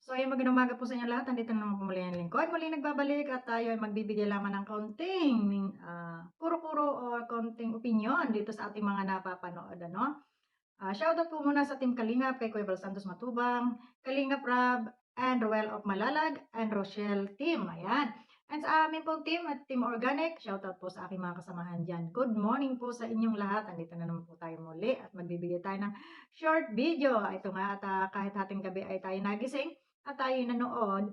So ayun, magandang umaga po sa inyo lahat. Nandito na naman po muli ang lingkod. Muli nagbabalik at tayo ay magbibigay lamang ng kaunting kuro-kuro o kaunting opinyon dito sa ating mga napapanood. Ano? Shoutout po muna sa Team Kalingap, kay Kuya Bal Santos Matubang, Kalingap Rab, and Roel of Malalag, and Rochelle Team. Ayan. And sa amin pong team at Team Organic, shoutout po sa aking mga kasamahan dyan. Good morning po sa inyong lahat. Andito na naman po tayo muli at magbibigay tayo ng short video. Ito nga at kahit hating gabi ay tayo nagising at tayo nanood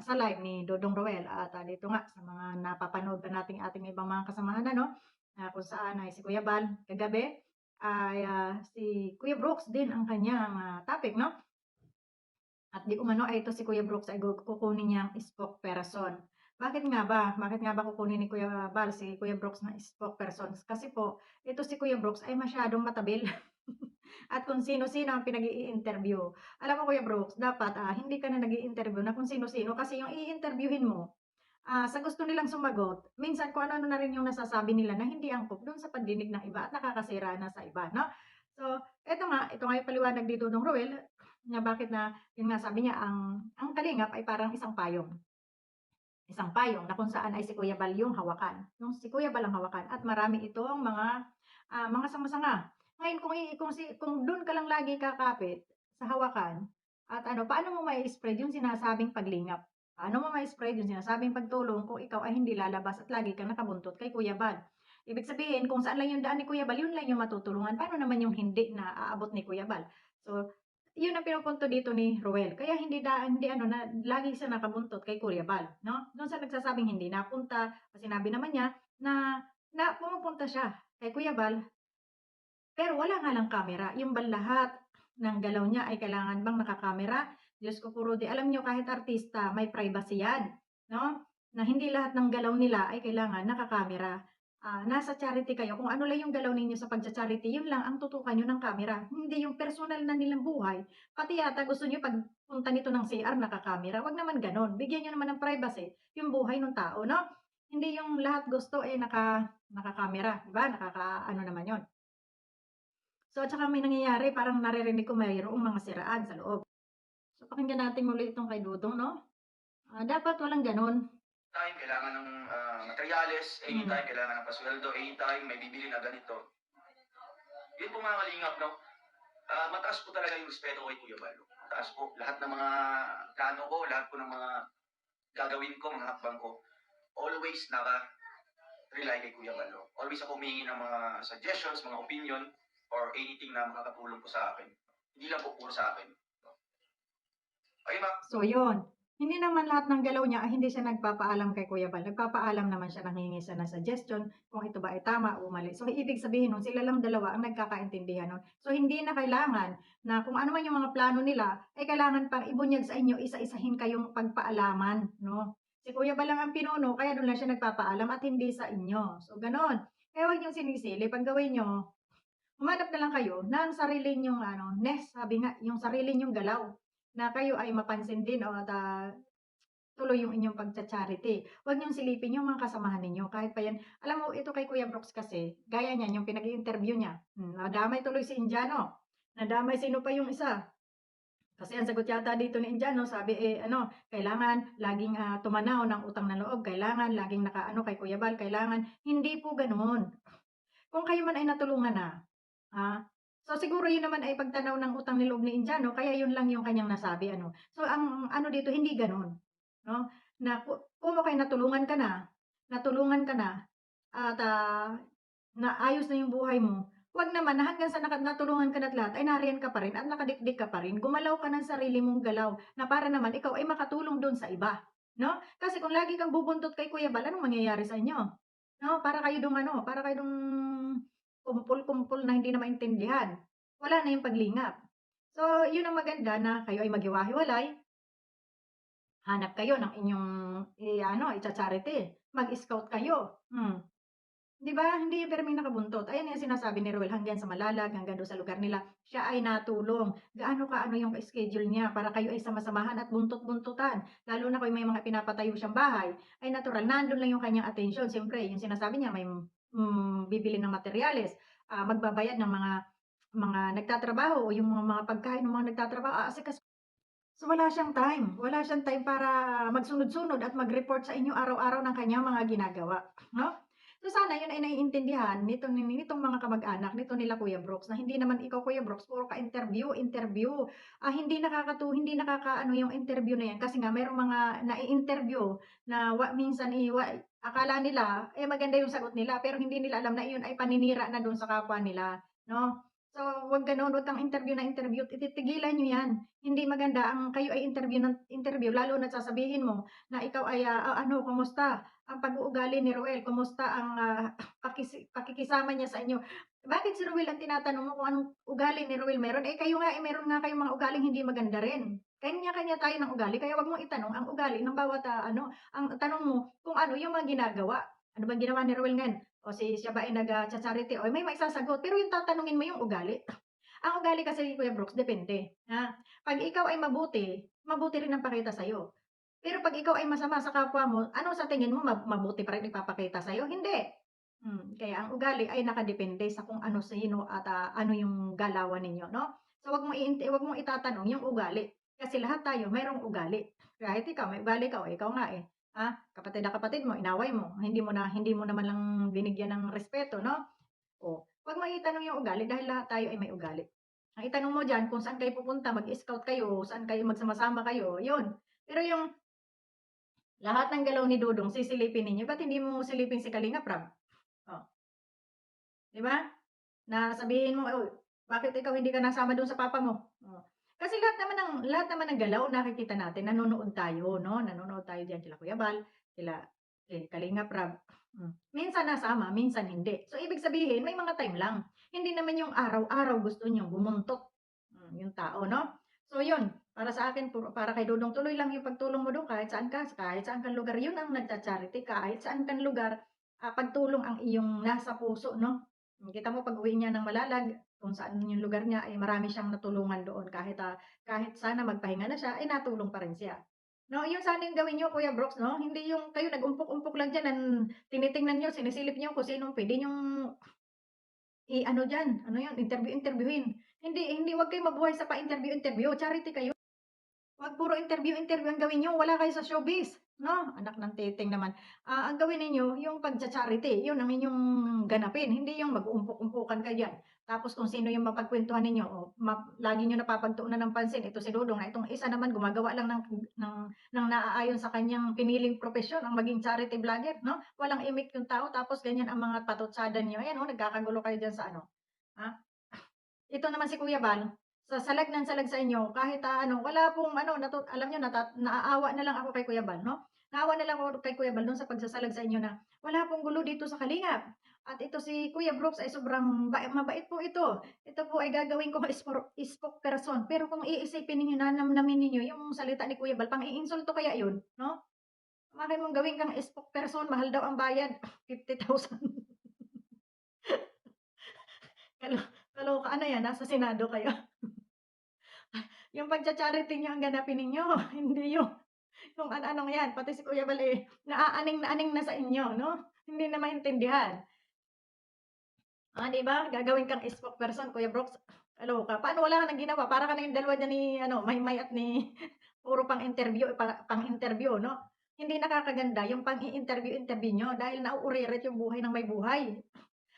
sa live ni Dodong Roel at dito nga sa mga napapanood pa nating ating ibang mga kasamahan kung saan ay si Kuya Bal kagabi ay si Kuya Brooks din ang kanyang topic, no? At di umano ay ito si Kuya Brooks ay kukunin niyang spokesperson. Bakit nga ba? Bakit nga ba kukunin ni Kuya Bal si Kuya Brooks na spokesperson? Kasi po, ito si Kuya Brooks ay masyadong matabil. At kung sino-sino ang pinag-i-interview. Alam mo Kuya Brooks, dapat hindi ka na nag-i-interview na kung sino-sino kasi yung i-interviewin mo, sa gusto nilang sumagot, minsan kung ano-ano na rin yung nasasabi nila na hindi angkop dun sa pagdinig ng iba at nakakasira na sa iba, no? So, ito nga yung paliwanag dito ng Ruel na bakit na, yun nga sabi niya, ang kalingap ay parang isang payong. Isang payong na kung saan ay si Kuya Bal yung hawakan. Yung si Kuya Bal ang hawakan at marami itong mga sanga-sanga. Ngayon kung dun ka lang lagi kakapit sa hawakan at paano mo mai-spread yung sinasabing paglingap? Paano mo mai-spread yung sinasabing pagtulong kung ikaw ay hindi lalabas at lagi kang nakabuntot kay Kuya Bal? Ibig sabihin, kung saan lang yung daan ni Kuya Bal, yun lang yung matutulungan. Paano naman yung hindi na aabot ni Kuya Bal? So, yun ang pinupunto dito ni Roel. Kaya hindi ano na lagi siya nakabuntot kay Kuya Bal, no? Doon sa nagsasabing hindi napunta, sinabi naman niya na pumupunta siya kay Kuya Bal, pero wala nga lang camera. Yung ba lahat ng galaw niya ay kailangan bang nakakamera? Diyos ko puro di. Alam niyo kahit artista, may privacy yan, no? Na hindi lahat ng galaw nila ay kailangan nakakamera. Nasa charity kayo, kung ano lang yung galaw ninyo sa pagcha-charity, yun lang ang tutukan nyo ng camera. Hindi yung personal na nilang buhay. Pati yata gusto nyo pagpunta nito ng CR nakakamera. Wag naman ganon. Bigyan nyo naman ng privacy yung buhay ng tao, no? Hindi yung lahat gusto nakakamera, di ba? Ano naman yon. So, at saka may nangyayari, parang naririnig ko mayroong mga siraan sa loob. So, pakinggan natin muli itong kay Dudong, no? Dapat walang ganun. Time kailangan ng materyales, anytime kailangan ng pasweldo, anytime may bibili na ganito. Yun po mga kalingap, no? Mataas po talaga yung respeto ko kay Kuya Balo. Mataas po. Lahat ng mga plano ko, lahat po ng mga gagawin ko, mga hakbang ko, always naka-rely kay Kuya Balo. Always ako humingi ng mga suggestions, mga opinion, or anything na makakatulong po sa akin. Hindi lang po puro sa akin. Okay, ma? So, yun. Hindi naman lahat ng galaw niya ay hindi siya nagpapaalam kay Kuya Bal. Nagpapaalam naman siya, nanghingi siya ng suggestion kung ito ba ay tama o mali. So, ibig sabihin nun, sila lang dalawa ang nagkakaintindihan nun. So, hindi na kailangan na kung ano man yung mga plano nila, ay kailangan pang ibunyag sa inyo, isa-isahin kayong pagpaalaman, no? Si Kuya Bal lang ang pinuno, kaya doon lang siya nagpapaalam at hindi sa inyo. So, ganon. Kaya huwag niyong sinisili. Pag gawin niyo, humanap na lang kayo ng sarili niyong sabi nga, yung sarili niyong galaw na kayo ay mapansin din o tuloy yung inyong pagcha-charity. Huwag niyong silipin yung mga kasamahan ninyo kahit pa yan. Alam mo, ito kay Kuya Brooks kasi, gaya niyan, yung pinag-i-interview niya, nadamay tuloy si Indiano. Nadamay sino pa yung isa. Kasi ang sagot yata dito ni Indiano, sabi kailangan laging tumanaw ng utang na loob, kailangan laging nakaano kay Kuya Bal, kailangan. Hindi po ganoon. Kung kayo man ay natulungan na, so siguro yun naman ay pagtanaw ng utang ni loob ni Indiano, kaya yun lang yung kanyang nasabi, ano. So ang ano dito, hindi gano'n, no, na kung okay natulungan ka na at naayos na yung buhay mo, wag naman na hanggang sa natulungan ka na't lahat ay nariyan ka pa rin at nakadikdik ka pa rin, gumalaw ka ng sarili mong galaw na para naman ikaw ay makatulong dun sa iba, no? Kasi kung lagi kang bubuntot kay Kuya Bal, anong mangyayari sa inyo? No, para kayo dong kumpul-kumpol na hindi na maintindihan. Wala na yung paglingap. So, yun ang maganda na kayo ay maghiwa-hiwalay, hanap kayo ng inyong icha-charity, mag-scout kayo. 'Di ba? Hindi yung perming nakabuntot. Ayan yung sinasabi ni Ruel hanggang sa Malalag, hanggang do'n sa lugar nila, siya ay natulong. Gaano ka-ano yung schedule niya para kayo ay sama-samahan at buntot-buntutan. Lalo na kung may mga pinapatayo siyang bahay, ay natural nando'n lang yung kanyang atensyon. Siyempre yung sinasabi niya may, bibili ng materyales, magbabayad ng mga nagtatrabaho o yung mga pagkain ng mga nagtatrabaho, So, wala siyang time para magsunod-sunod at mag-report sa inyo araw-araw ng kanyang mga ginagawa, 'no? So, sana 'yun ay naiintindihan nitong mga kamag-anak nito nila Kuya Brooks na hindi naman ikaw Kuya Brooks puro ka interview, interview. Hindi nakakaano yung interview na 'yan kasi nga merong mga nai-interview na minsan, akala nila, maganda yung sagot nila pero hindi nila alam na iyon ay paninira na dun sa kapwa nila, 'no? So, 'wag gano'n, 'wag kang interview na interview, titigilan niyo 'yan. Hindi maganda ang kayo ay interview ng interview lalo na't sasabihin mo na ikaw ay, ano, kumusta ang pag-uugali ni Ruel, kumusta ang, pakikisama niya sa inyo. Bakit si Ruel ang tinatanong mo kung anong ugali ni Ruel meron, kayo nga, meron nga kayong mga ugaling hindi maganda rin. Kanya-kanya tayo ng ugali kaya 'wag mong itanong ang ugali ng bawat, ang tanong mo kung ano yung mga ginagawa. Ano bang ginawa ni Ruel ngayon? O siya ba ay charity o may maisasagot, pero yung tatanungin mo yung ugali. Ang ugali kasi Kuya Brooks depende, 'Pag ikaw ay mabuti, mabuti rin ang pakita sa'yo. Pero 'pag ikaw ay masama sa kapwa mo, ano sa tingin mo mabuti pa rin ipapakita sa'yo? Hindi. Kaya ang ugali ay nakadepende sa kung ano, sino at, ano yung galawan ninyo 'no? So 'wag mong itatanong yung ugali, kasi lahat tayo mayroong ugali. Kahit ikaw may ugali ka, o ikaw nga, kapatid na kapatid mo inaway mo, hindi mo naman lang binigyan ng respeto 'no? Oh, 'wag mo itanong yung ugali dahil lahat tayo ay may ugali. Ang itanong mo diyan kung saan kayo pupunta, mag-scout kayo, saan kayo magsama-sama kayo, yun. Pero yung lahat ng galaw ni Dudong sisilipin ninyo, ba't hindi mo silipin si Kalinga Prab? Oh, 'di ba? Na sabihin mo, "Uy, bakit ikaw hindi ka nasama dun sa papa mo?" Oh. Kasi lahat naman ng galaw nakikita natin, nanonood tayo 'no, nanonood tayo diyan kila Kuya Bal, Kalinga Prab. Minsan nasama, minsan hindi. So, ibig sabihin may mga time lang. Hindi naman yung araw-araw gusto niyong bumuntot, yung tao 'no. So, yun, para sa akin para kay Dudong tuloy lang yung pagtulong mo dun kahit saan kang lugar, yun ang nagcha-charity, kahit saan kang lugar, pagtulong ang iyong nasa puso 'no. Kita mo pag-uwi niya ng Malalag, kung saan yung lugar niya, marami siyang natulungan doon kahit sana magpahinga na siya, natulong pa rin siya. 'No, yun sana yung gawin niyo Kuya Brooks 'no, hindi yung kayo nag-umpok-umpok lang diyan tinitingnan niyo, sinisilip niyo kung sinong puwede niyong i-ano diyan, ano yun, interviewin. Hindi hindi 'wag kayong mabuhay sa pa-interview-interview, charity kayo. 'Wag puro interview-interview ang gawin niyo, wala kayo sa showbiz, 'no? Anak ng titing naman. Ang gawin ninyo yung pagcha-charity, yun ang inyong ganapin, hindi yung mag-uumpok-umpukan kayo diyan. Tapos kung sino yung mapagkuwentuhan ninyo o lagi niyo napapagtuunan ng pansin, ito si Dudong na itong isa naman gumagawa lang ng naaayon sa kanyang piniling propesyon, ang maging charity vlogger, 'no? Walang imik yung tao tapos ganyan ang mga patutsada niyo. Ayan, oh, nagkakagulo kayo diyan sa ano, ha? Ito naman si Kuya Bal, salag ng salag sa inyo kahit, wala pong ano alam niyo naaawa na lang ako kay Kuya Bal 'no, naawa na lang ako kay Kuya Bal dun sa pagsasalag sa inyo na wala pong gulo dito sa Kalingap at ito si Kuya Brooks ay sobrang mabait po ito. Ito po ay gagawin kong spokesperson pero kung iisipin ninyo na namnamin ninyo yung salita ni Kuya Bal pang-iinsulto kaya yun 'no? Bakit mong gawin kang spokesperson mahal daw ang bayad 50,000. Kalo kaloka na yan nasa Senado kayo. Yung pagcha-charity niyo ang ganapin ninyo, hindi yung kung ano-anong 'yan, pati si Kuya Bal, naaaning na aning na sa inyo 'no, hindi na maintindihan. 'Di ba, gagawin kang spokesperson Kuya Brooks, kaloka. Paano wala ka ng ginawa, para ka na yung dalawa diyan ni ano, Maymay at ni puro pang-interview 'no. Hindi nakakaganda yung pang-i-interview-interview niyo dahil nauuririt yung buhay ng may buhay.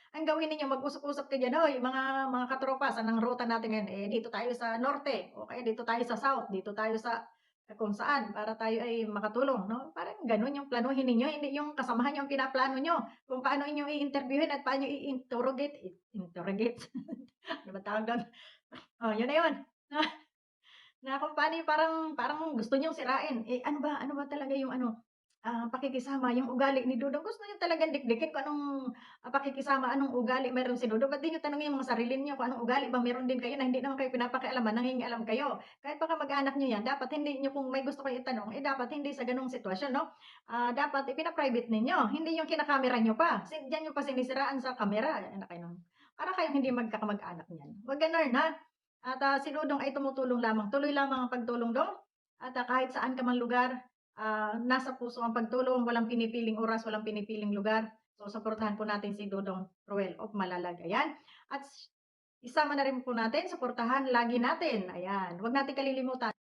Ang gawin ninyo mag-usap-usap kayo diyan, "Hoy mga katropa saan ang ruta natin ngayon? Dito tayo sa norte o kaya dito tayo sa south, dito tayo sa kung saan para tayo ay makatulong," 'no? Parang gano'n yung planuhin ninyo, hindi yung kasamahan niyo ang pinaplano niyo kung paano inyo i-interviewin at paano i-interrogate, ano bang tawag do'n? Oh, yun na yun. Na kung paano yung parang parang gusto niyong sirain, ano ba talaga yung ano, pakikisama, yung ugali ni Dudong. Gusto niyo talagang dikdikin kung anong, pakikisama, anong ugali meron si Dudong. Ba't di niyo tanungin yung mga sarili niyo kung anong ugali ba meron din kayo na hindi naman kayo pinapakialaman, nangingialam kayo. Kahit pa kamag-anak niyo yan, dapat hindi niyo kung may gusto kayong itanong, dapat hindi sa gano'ng sitwasyon 'no. Dapat ipina-private ninyo, hindi yung kinakamera niyo pa. Diyan niyo pa sinisiraan sa kamera, anak kayo ng para kayong hindi magkakamag-anak niyan. Huwag gano'n, At, si Dudong ay tumutulong lamang, tuloy lamang ang pagtulong Dong, at, kahit saan ka man lugar, nasa puso ang pagtulong, walang pinipiling oras, walang pinipiling lugar. So, suportahan po natin si Dudong Roel of Malalag, ayan. At isama na rin po natin, suportahan lagi natin, ayan. Huwag natin kalilimutan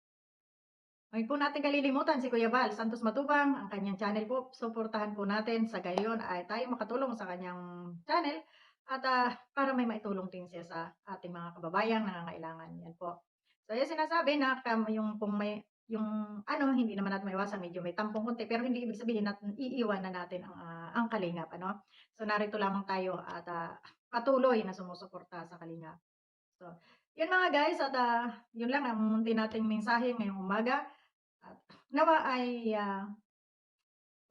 Huwag po natin kalilimutan si Kuya Val Santos Matubang, ang kanyang channel po, suportahan po natin sa gayon ay tayo makatulong sa kanyang channel at, para may maitulong din siya sa ating mga kababayang nangangailangan, 'yan po. So, yung sinasabi na yung kung may yung ano, hindi naman natin maiwasan medyo may tampong konti, pero hindi ibig sabihin natin iiwanan natin ang Kalingap ano. So, narito lamang tayo at, patuloy na sumusuporta sa Kalingap. So, yun mga guys at, yun lang ang munti nating mensahe ngayong umaga. At nawa ay,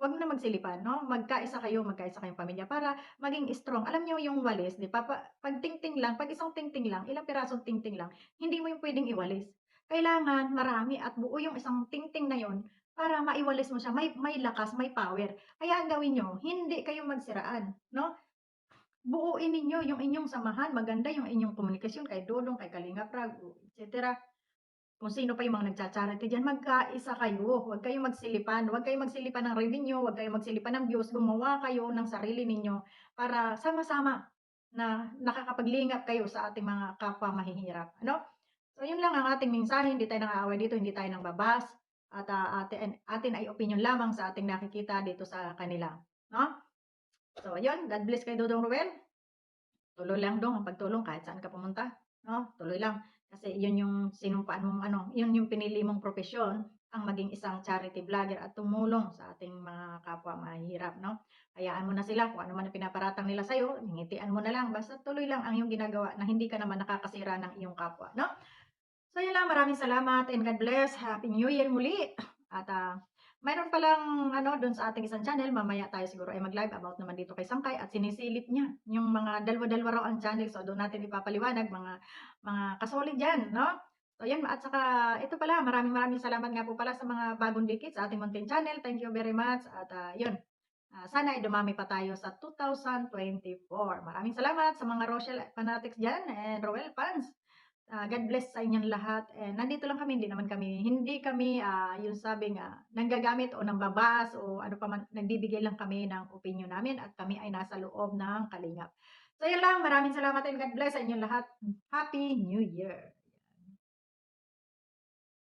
'wag na magsilipan 'no, magkaisa kayong pamilya para maging strong. Alam niyo yung walis 'di ba, 'pag tingting lang, 'pag isang tingting lang, ilang pirasong tingting lang, hindi mo yung puwedeng iwalis. Kailangan marami at buo yung isang tingting na yun para maiwalis mo siya, may lakas, may power. Kaya ang gawin niyo, hindi kayo magsiraan 'no, buuin ninyo yung inyong samahan, maganda yung inyong komunikasyon kay Dodong, kay Kalingap Rab, et cetera. Kung sino pa yung mga nagcha-charity diyan, magkaisa kayo, huwag kayong magsilipan, huwag kayong magsilipan ng revenue, huwag kayong magsilipan ng views, gumawa kayo ng sarili ninyo para sama-sama na nakakapaglingap kayo sa ating mga kapwa mahihirap, ano? So yun lang ang ating mensahe, hindi tayo nang-aaway dito, hindi tayo nangbabas at, atin ay opinyon lamang sa ating nakikita dito sa kanila, 'no? So ayun, God bless kay Dodong Ruel. Tuloy lang dong ang pagtulong kahit saan ka pumunta, 'no? Tuloy lang. Kasi 'yun yung sinumpaan mong ano, 'yun yung pinili mong propesyon, ang maging isang charity vlogger at tumulong sa ating mga kapwa mahihirap, 'no? Hayaan mo na sila kung ano man ang pinaparatang nila sa'yo, ngingitian mo na lang basta tuloy lang ang iyong ginagawa na hindi ka naman nakakasira ng iyong kapwa, 'no? So yun lang, maraming salamat and God bless. Happy New Year muli. At, mayroon palang ano dun sa ating isang channel, mamaya tayo siguro ay mag-live about naman dito kay Sangkay at sinisilip niya yung mga dalawa-dalawa raw ang channel. So doon natin ipapaliwanag mga kasolid diyan, 'no? So yan at saka ito pala, maraming salamat nga po pala sa mga bagong dikit sa ating munting channel. Thank you very much at, yun, sana ay dumami pa tayo sa 2024. Maraming salamat sa mga Rochelle fanatics diyan and Roel fans. God bless sa inyong lahat and nandito lang kami, hindi kami, yung sabing, nanggagamit o nambabas o ano pa man, nagbibigay lang kami ng opinyon namin at kami ay nasa loob ng Kalingap. So yun lang, maraming salamat and God bless sa inyong lahat. Happy New Year!